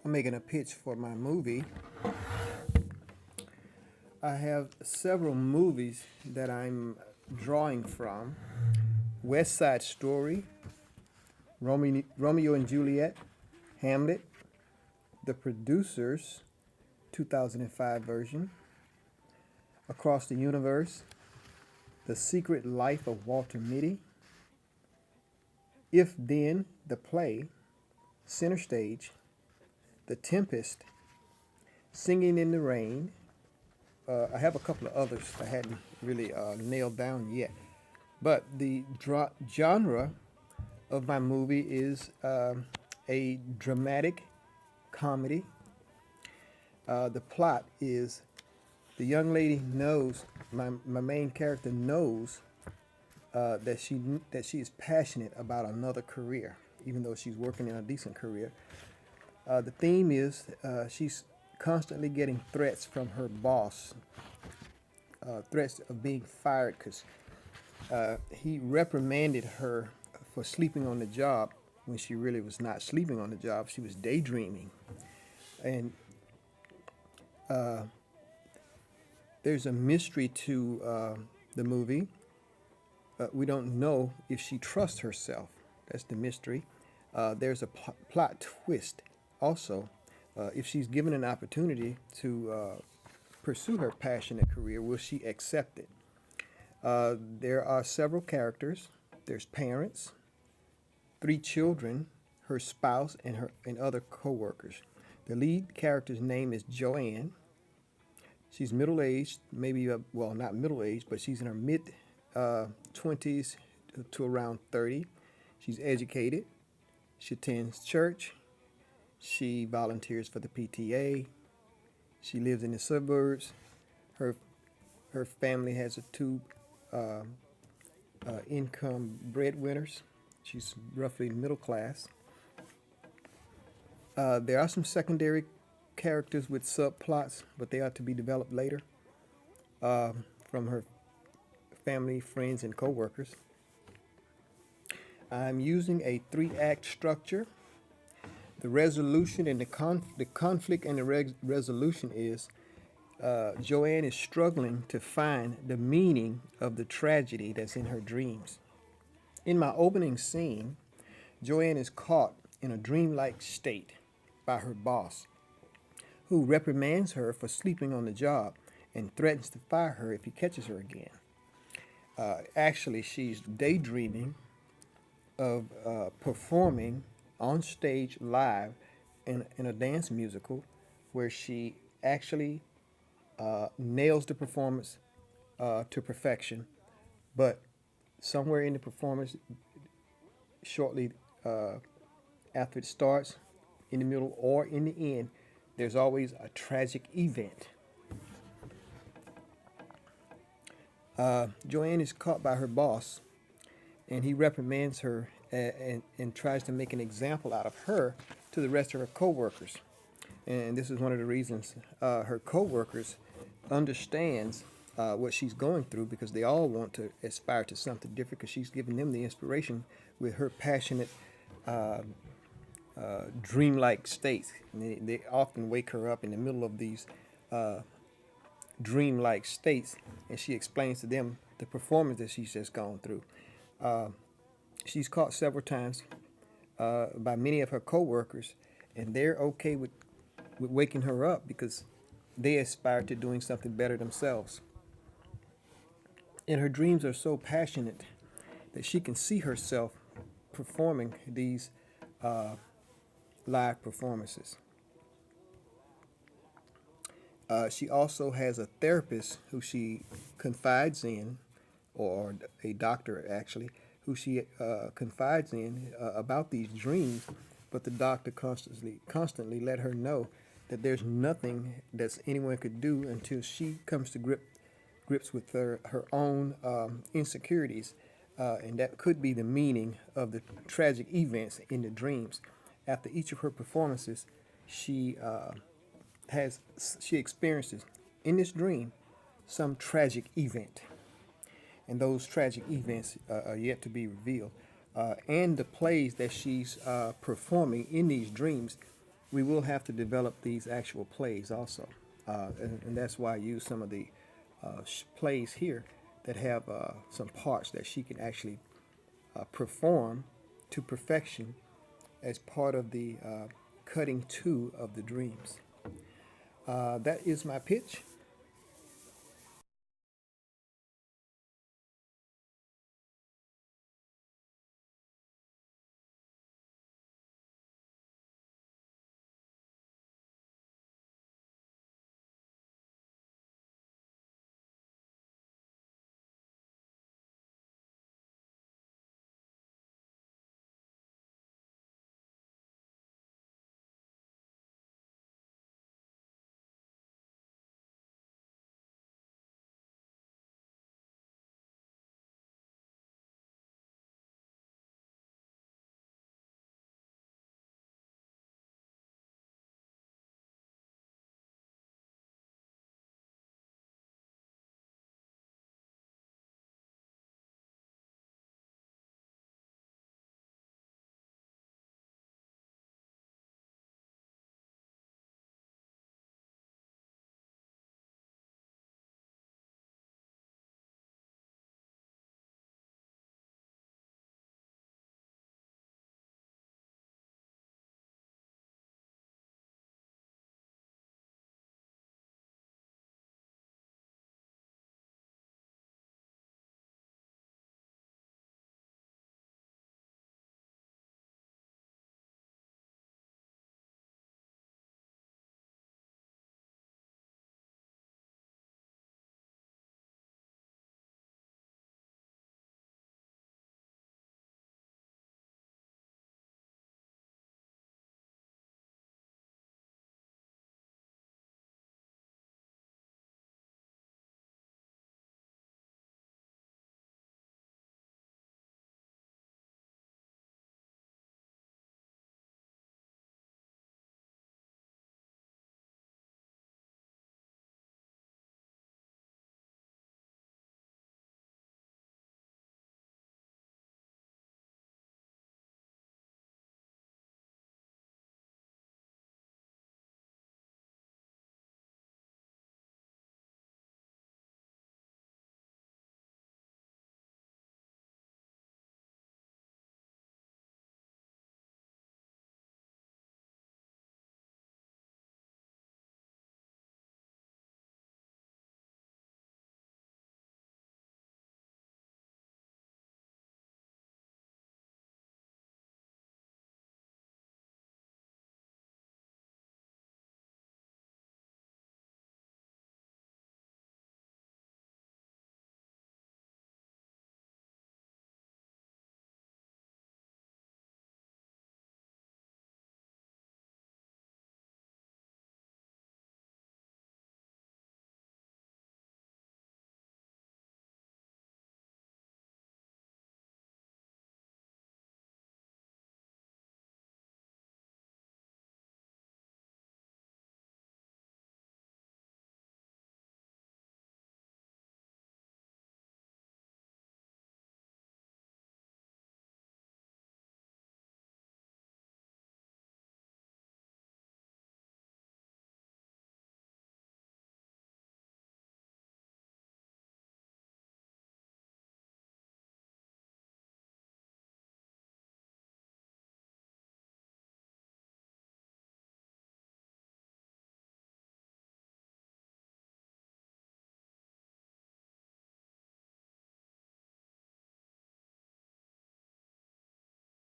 I'm making a pitch for my movie. I have several movies that I'm drawing from: West Side Story, Romeo and Juliet, Hamlet, The Producers, 2005 version, Across the Universe, The Secret Life of Walter Mitty, If Then, the play, Center Stage, The Tempest, Singing in the Rain. I have a couple of others I hadn't really nailed down yet. But the genre of my movie is a dramatic comedy. The plot is the young lady knows, my main character knows that she is passionate about another career, even though she's working in a decent career. The theme is she's constantly getting threats from her boss, threats of being fired because he reprimanded her for sleeping on the job when she really was not sleeping on the job. She was daydreaming. And there's a mystery to the movie. We don't know if she trusts herself. That's the mystery. There's a plot twist also. If she's given an opportunity to pursue her passionate career, will she accept it? There are several characters. There's parents, three children, her spouse, and other co-workers. The lead character's name is Joanne. She's middle-aged, maybe well, not middle-aged, but she's in her mid 20s to around 30. She's educated. She attends church. She volunteers for the PTA. She lives in the suburbs. Her her family has two uh, income breadwinners. She's roughly middle class. There are some secondary characters with subplots, but they are to be developed later from her family, friends, and coworkers. I'm using a three-act structure. The resolution and the conflict and the resolution is Joanne is struggling to find the meaning of the tragedy that's in her dreams. In my opening scene, Joanne is caught in a dreamlike state by her boss, who reprimands her for sleeping on the job and threatens to fire her if he catches her again. Actually, she's daydreaming of performing on stage live in a dance musical where she actually nails the performance to perfection, but somewhere in the performance, shortly after it starts, in the middle, or in the end, there's always a tragic event. Joanne is caught by her boss, and he reprimands her and tries to make an example out of her to the rest of her coworkers. And this is one of the reasons her coworkers understands what she's going through, because they all want to aspire to something different, because she's giving them the inspiration with her passionate, dreamlike states. And they often wake her up in the middle of these dreamlike states, and she explains to them the performance that she's just gone through. Uh, she's caught several times by many of her coworkers, and they're okay with waking her up because they aspire to doing something better themselves. And her dreams are so passionate that she can see herself performing these uh, live performances. She also has a therapist who she confides in, or a doctor actually, who she confides in about these dreams. But the doctor constantly let her know that there's nothing that anyone could do until she comes to grips with her own insecurities, and that could be the meaning of the tragic events in the dreams. After each of her performances, she has she experiences in this dream some tragic event, and those tragic events are yet to be revealed. And the plays that she's performing in these dreams we will have to develop these actual plays also. And that's why I use some of the plays here that have some parts that she can actually perform to perfection as part of the cutting two of the dreams. That is my pitch.